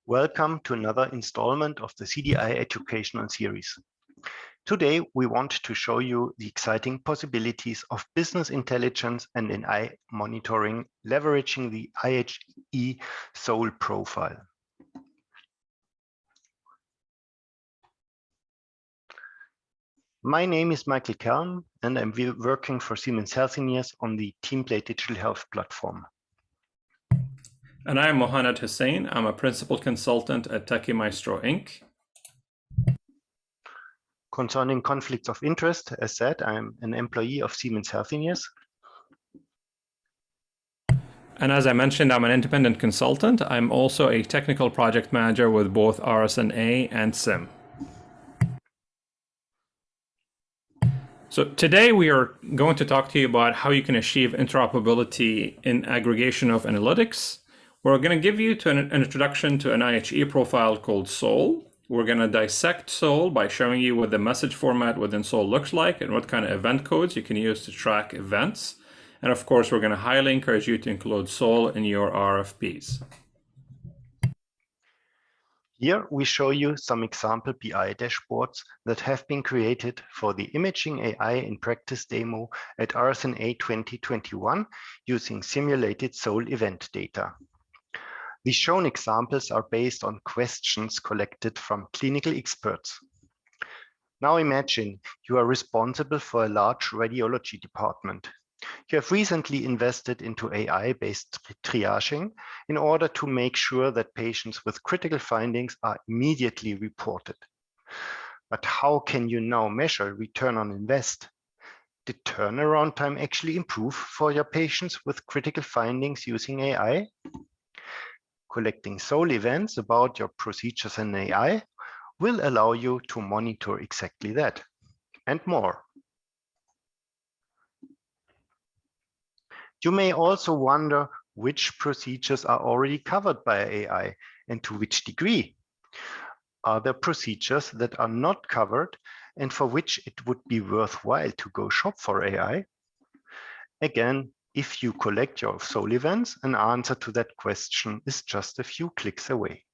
Welcome to another installment of the CDI educational series. Today, we want to show you the exciting possibilities of business intelligence and AI monitoring, leveraging the IHE SOLE profile. My name is Michael Kelm, and I'm working for Siemens Healthineers on the Teamplate Digital Health platform. And I'm Mohannad Hussain. I'm a principal consultant at Techie Maestro Inc. Concerning conflicts of interest, as said, I'm an employee of Siemens Healthineers. And as I mentioned, I'm an independent consultant. I'm also a technical project manager with both RSNA and SIIM. So today we are going to talk to you about how you can achieve interoperability in aggregation of analytics. We're going to give you an introduction to an IHE profile called SOLE. We're going to dissect SOLE by showing you what the message format within SOLE looks like and what kind of event codes you can use to track events. And of course, we're going to highly encourage you to include SOLE in your RFPs. Here we show you some example BI dashboards that have been created for the Imaging AI in Practice demo at RSNA 2021 using simulated SOLE event data. The shown examples are based on questions collected from clinical experts. Now imagine you are responsible for a large radiology department. You have recently invested into AI-based triaging in order to make sure that patients with critical findings are immediately reported. But how can you now measure return on invest? Did turnaround time actually improve for your patients with critical findings using AI? Collecting SOLE events about your procedures in AI will allow you to monitor exactly that and more. You may also wonder which procedures are already covered by AI and to which degree. Are there procedures that are not covered and for which it would be worthwhile to go shop for AI? Again, if you collect your SOLE events, an answer to that question is just a few clicks away.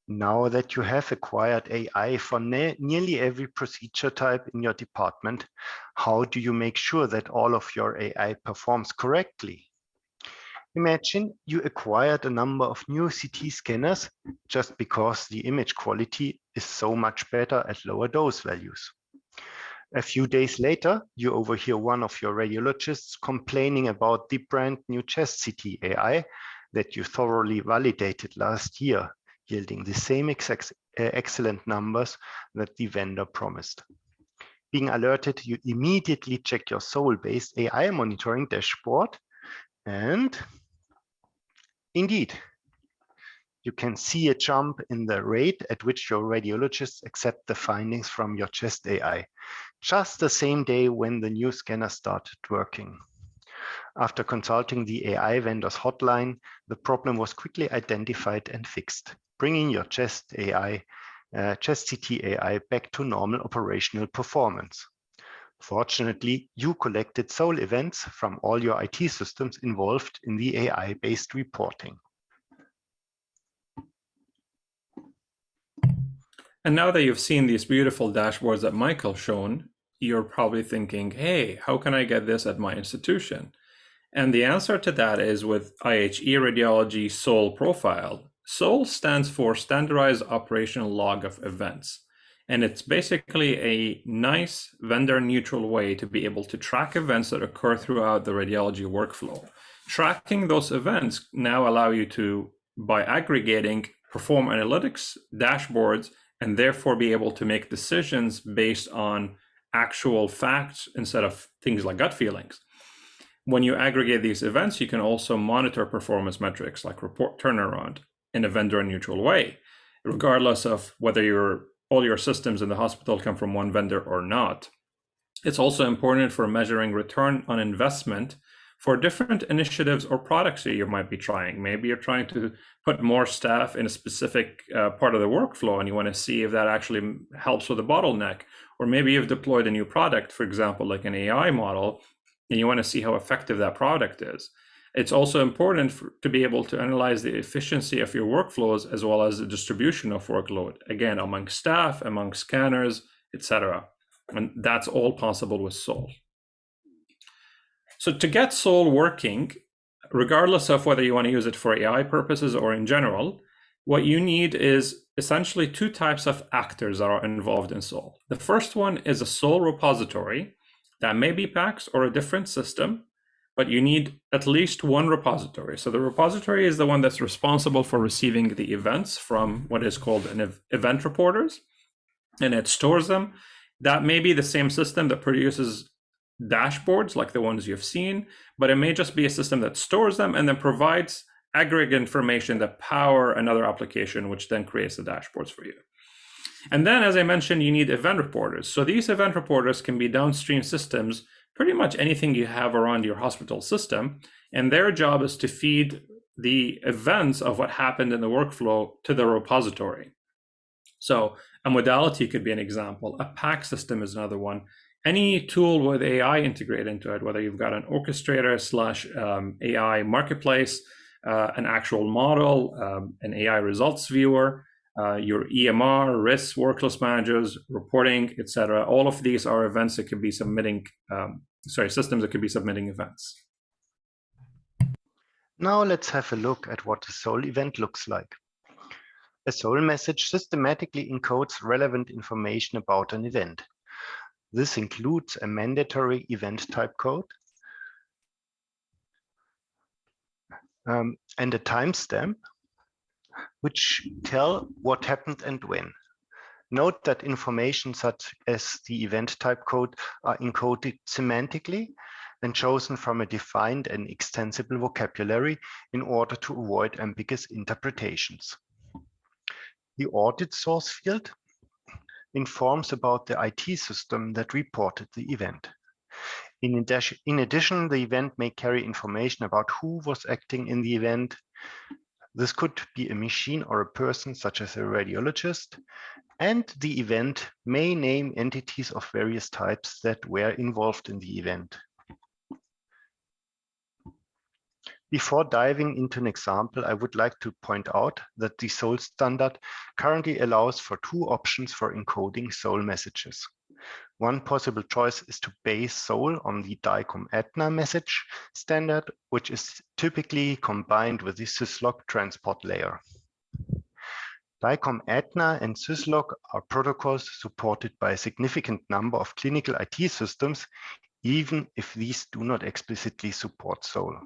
Now that you have acquired AI for nearly every procedure type in your department, how do you make sure that all of your AI performs correctly? Imagine you acquired a number of new CT scanners just because the image quality is so much better at lower dose values. A few days later, you overhear one of your radiologists complaining about the brand new chest CT AI that you thoroughly validated last year, yielding the same excellent numbers that the vendor promised. Being alerted, you immediately check your SOLE-based AI monitoring dashboard, and indeed, you can see a jump in the rate at which your radiologists accept the findings from your chest AI, just the same day when the new scanner started working. After consulting the AI vendor's hotline, the problem was quickly identified and fixed, bringing your chest CT AI back to normal operational performance. Fortunately, you collected SOLE events from all your IT systems involved in the AI-based reporting. And now that you've seen these beautiful dashboards that Michael shown, you're probably thinking, hey, how can I get this at my institution? And the answer to that is with IHE Radiology SOLE profile. SOLE stands for Standardized Operational Log of Events. And it's basically a nice vendor-neutral way to be able to track events that occur throughout the radiology workflow. Tracking those events now allow you to, by aggregating, perform analytics, dashboards, and therefore be able to make decisions based on actual facts instead of things like gut feelings. When you aggregate these events, you can also monitor performance metrics like report turnaround in a vendor-neutral way, regardless of whether all your systems in the hospital come from one vendor or not. It's also important for measuring return on investment for different initiatives or products that you might be trying. Maybe you're trying to put more staff in a specific part of the workflow and you want to see if that actually helps with the bottleneck. Or maybe you've deployed a new product, for example, like an AI model, and you want to see how effective that product is. It's also important to be able to analyze the efficiency of your workflows as well as the distribution of workload, again, among staff, among scanners, etc. And that's all possible with SOLE. So to get SOLE working, regardless of whether you want to use it for AI purposes or in general, what you need is essentially two types of actors that are involved in SOLE. The first one is a SOLE repository that may be PAX or a different system, but you need at least one repository. So the repository is the one that's responsible for receiving the events from what is called an event reporters, and it stores them. That may be the same system that produces dashboards like the ones you've seen, but it may just be a system that stores them and then provides aggregate information that power another application, which then creates the dashboards for you. And then, as I mentioned, you need event reporters. So these event reporters can be downstream systems, pretty much anything you have around your hospital system, and their job is to feed the events of what happened in the workflow to the repository. So a modality could be an example. A PAX system is another one. Any tool with AI integrated into it, whether you've got an orchestrator / AI marketplace, an actual model, an AI results viewer, your EMR, risks, workload managers, reporting, etc. All of these are events that could be submitting, systems that could be submitting events. Now let's have a look at what a SOLE event looks like. A SOLE message systematically encodes relevant information about an event. This includes a mandatory event type code and a timestamp, which tell what happened and when. Note that information such as the event type code are encoded semantically and chosen from a defined and extensible vocabulary in order to avoid ambiguous interpretations. The audit source field informs about the IT system that reported the event. In addition, the event may carry information about who was acting in the event. This could be a machine or a person, such as a radiologist, and the event may name entities of various types that were involved in the event. Before diving into an example, I would like to point out that the SOLE standard currently allows for two options for encoding SOLE messages. One possible choice is to base SOLE on the DICOM Aetna message standard, which is typically combined with the syslog transport layer. DICOM Aetna and syslog are protocols supported by a significant number of clinical IT systems, even if these do not explicitly support SOLE.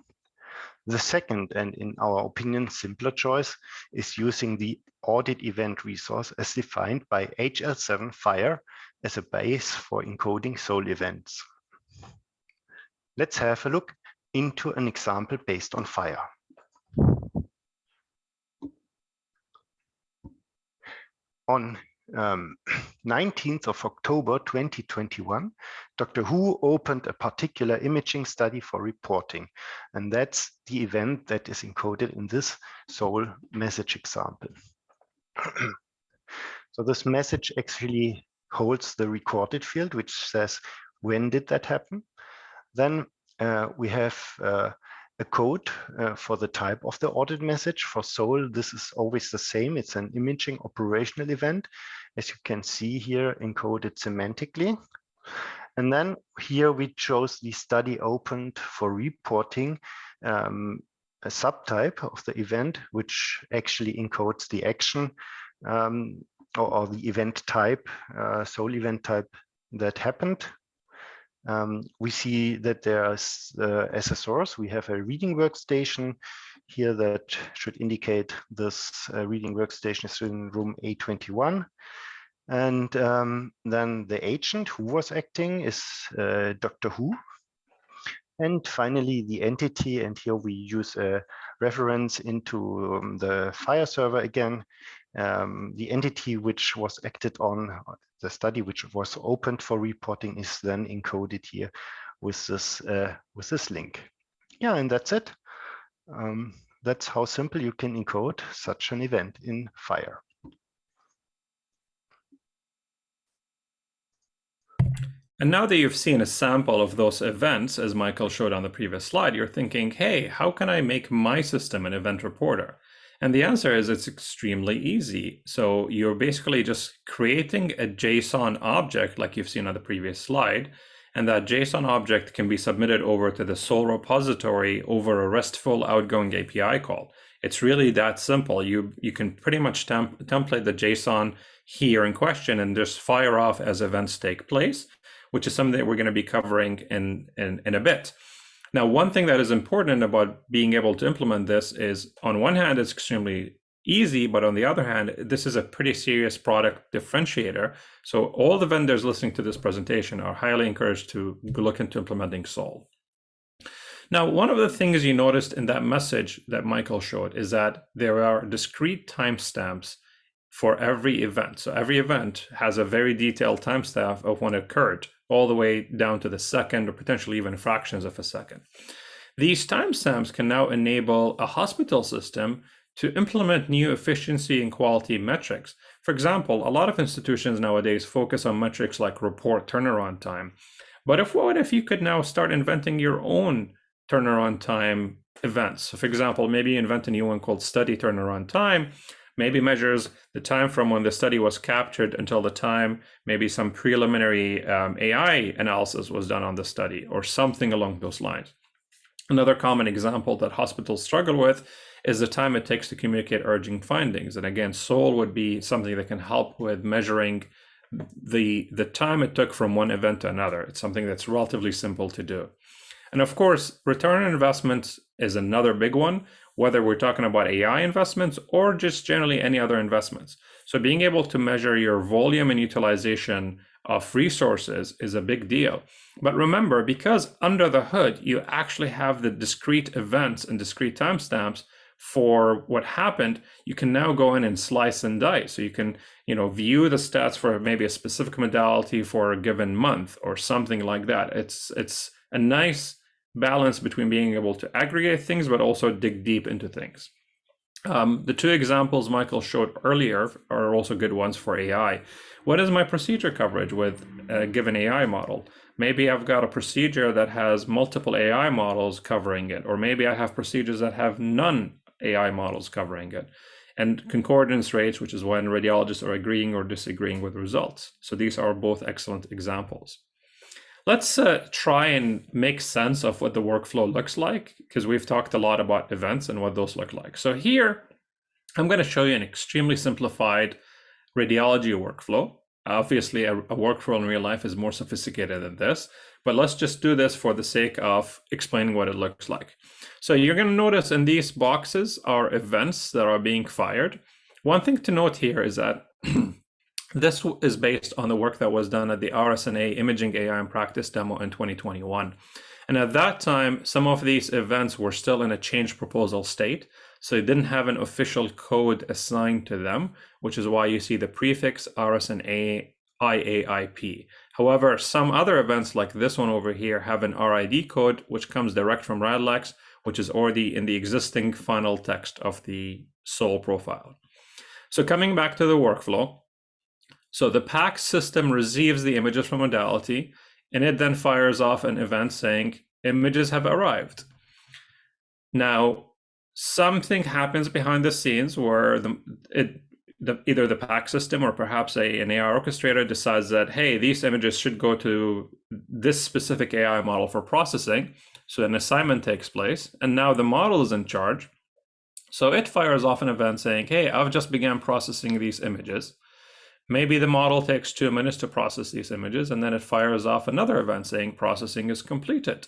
The second, and in our opinion, simpler choice is using the audit event resource as defined by HL7 FHIR as a base for encoding SOLE events. Let's have a look into an example based on FHIR. On 19th of October 2021, Dr. Who opened a particular imaging study for reporting, and that's the event that is encoded in this SOLE message example. So this message actually holds the recorded field, which says, when did that happen? Then we have a code for the type of the audit message. For SOLE, this is always the same. It's an imaging operational event, as you can see here, encoded semantically. And then here we chose the study opened for reporting, a subtype of the event, which actually encodes the action or the event type, SOLE event type that happened. We see that there's, as a source, we have a reading workstation here that should indicate this reading workstation is in room A21. And then the agent who was acting is Dr. Who. And finally, the entity, and here we use a reference into the FHIR server again. The entity which was acted on, the study which was opened for reporting, is then encoded here with this link. Yeah, and that's it. That's how simple you can encode such an event in FHIR. And now that you've seen a sample of those events, as Michael showed on the previous slide, you're thinking, hey, how can I make my system an event reporter? And the answer is it's extremely easy. So you're basically just creating a JSON object like you've seen on the previous slide. And that JSON object can be submitted over to the SOLE repository over a RESTful outgoing API call. It's really that simple. You can pretty much template the JSON here in question and just fire off as events take place, which is something that we're going to be covering in a bit. Now, one thing that is important about being able to implement this is, on one hand, it's extremely easy, but on the other hand, this is a pretty serious product differentiator. So all the vendors listening to this presentation are highly encouraged to look into implementing SOLE. Now, one of the things you noticed in that message that Michael showed is that there are discrete timestamps for every event. So every event has a very detailed timestamp of when it occurred, all the way down to the second or potentially even fractions of a second. These timestamps can now enable a hospital system to implement new efficiency and quality metrics. For example, a lot of institutions nowadays focus on metrics like report turnaround time. But what if you could now start inventing your own turnaround time events? So for example, maybe invent a new one called study turnaround time, maybe measures the time from when the study was captured until the time maybe some preliminary AI analysis was done on the study, or something along those lines. Another common example that hospitals struggle with is the time it takes to communicate urgent findings. And again, SOLE would be something that can help with measuring the time it took from one event to another. It's something that's relatively simple to do. And of course, return on investment is another big one, whether we're talking about AI investments or just generally any other investments. So being able to measure your volume and utilization of resources is a big deal. But remember, because under the hood, you actually have the discrete events and discrete timestamps for what happened, you can now go in and slice and dice. So you can, view the stats for maybe a specific modality for a given month or something like that. It's a nice balance between being able to aggregate things, but also dig deep into things. The two examples Michael showed earlier are also good ones for AI. What is my procedure coverage with a given AI model? Maybe I've got a procedure that has multiple AI models covering it, or maybe I have procedures that have none AI models covering it. And concordance rates, which is when radiologists are agreeing or disagreeing with results. So these are both excellent examples. Let's try and make sense of what the workflow looks like, because we've talked a lot about events and what those look like. So here, I'm going to show you an extremely simplified radiology workflow. Obviously, a workflow in real life is more sophisticated than this, but let's just do this for the sake of explaining what it looks like. So you're going to notice in these boxes are events that are being fired. One thing to note here is that this is based on the work that was done at the RSNA Imaging AI in Practice demo in 2021. And at that time, some of these events were still in a change proposal state, so they didn't have an official code assigned to them, which is why you see the prefix RSNA IAIP. However, some other events like this one over here have an RID code, which comes direct from RADLEX, which is already in the existing final text of the SOLE profile. So coming back to the workflow, so the PACS system receives the images from modality, and it then fires off an event saying, images have arrived. Now, something happens behind the scenes where either the PACS system or perhaps an AI orchestrator decides that, hey, these images should go to this specific AI model for processing. So an assignment takes place, and now the model is in charge. So it fires off an event saying, hey, I've just began processing these images. Maybe the model takes 2 minutes to process these images, and then it fires off another event saying processing is completed.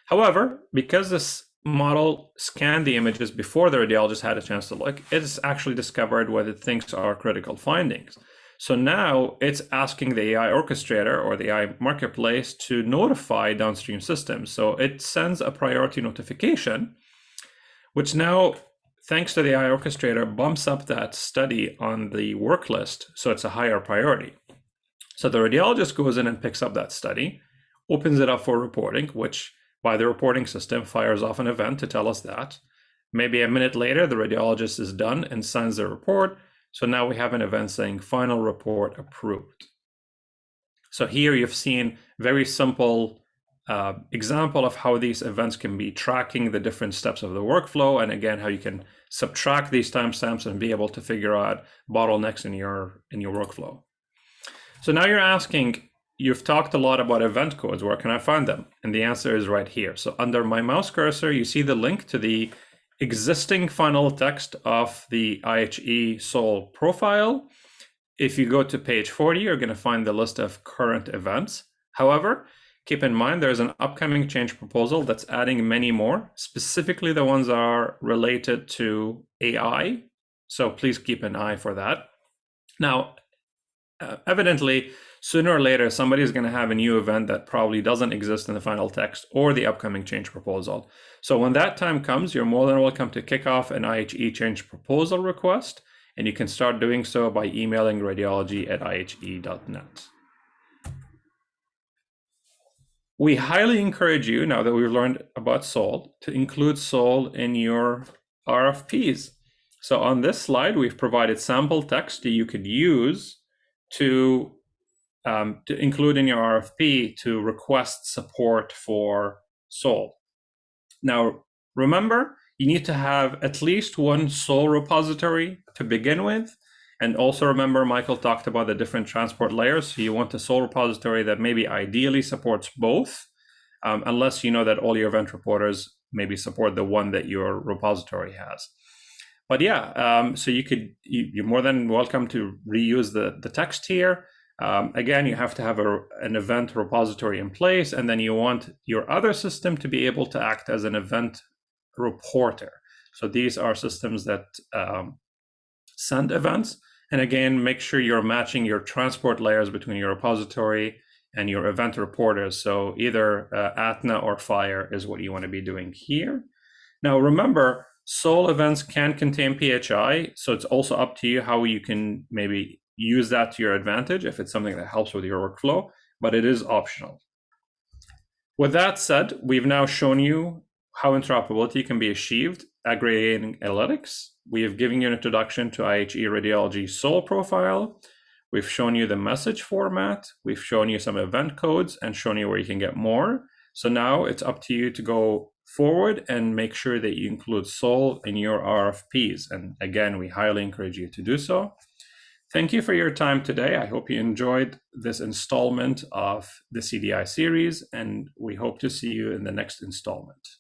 However, because this model scanned the images before the radiologist had a chance to look, it's actually discovered what it thinks are critical findings. So now it's asking the AI orchestrator or the AI marketplace to notify downstream systems. So it sends a priority notification, which now, thanks to the AI orchestrator, bumps up that study on the work list, so it's a higher priority. So the radiologist goes in and picks up that study, opens it up for reporting, which by the reporting system fires off an event to tell us that. Maybe a minute later, the radiologist is done and signs the report. So now we have an event saying final report approved. So here you've seen very simple example of how these events can be tracking the different steps of the workflow, and again, how you can subtract these timestamps and be able to figure out bottlenecks in your workflow. So now you're asking, you've talked a lot about event codes, where can I find them? And the answer is right here. So under my mouse cursor, you see the link to the existing final text of the IHE SOLE profile. If you go to page 40, you're going to find the list of current events. However, keep in mind there's an upcoming change proposal that's adding many more, specifically the ones that are related to AI. So please keep an eye for that. Now, evidently, sooner or later, somebody is going to have a new event that probably doesn't exist in the final text or the upcoming change proposal. So when that time comes, you're more than welcome to kick off an IHE change proposal request, and you can start doing so by emailing radiology@ihe.net. We highly encourage you, now that we've learned about SOLE, to include SOLE in your RFPs. So on this slide, we've provided sample text that you could use to include in your RFP to request support for SOLE. Now, remember, you need to have at least one SOLE repository to begin with. And also remember, Michael talked about the different transport layers. So you want a SOLE repository that maybe ideally supports both, unless you know that all your event reporters maybe support the one that your repository has. But yeah, so you're more than welcome to reuse the text here. Again, you have to have an event repository in place, and then you want your other system to be able to act as an event reporter. So these are systems that send events. And again, make sure you're matching your transport layers between your repository and your event reporters. So either ATNA or FHIR is what you want to be doing here. Now, remember, SOLE events can contain PHI, so it's also up to you how you can maybe use that to your advantage if it's something that helps with your workflow, but it is optional. With that said, we've now shown you how interoperability can be achieved aggregating analytics. We have given you an introduction to IHE Radiology SOLE profile. We've shown you the message format. We've shown you some event codes and shown you where you can get more. So now it's up to you to go forward and make sure that you include SOLE in your RFPs. And again, we highly encourage you to do so. Thank you for your time today. I hope you enjoyed this installment of the CDI series, and we hope to see you in the next installment.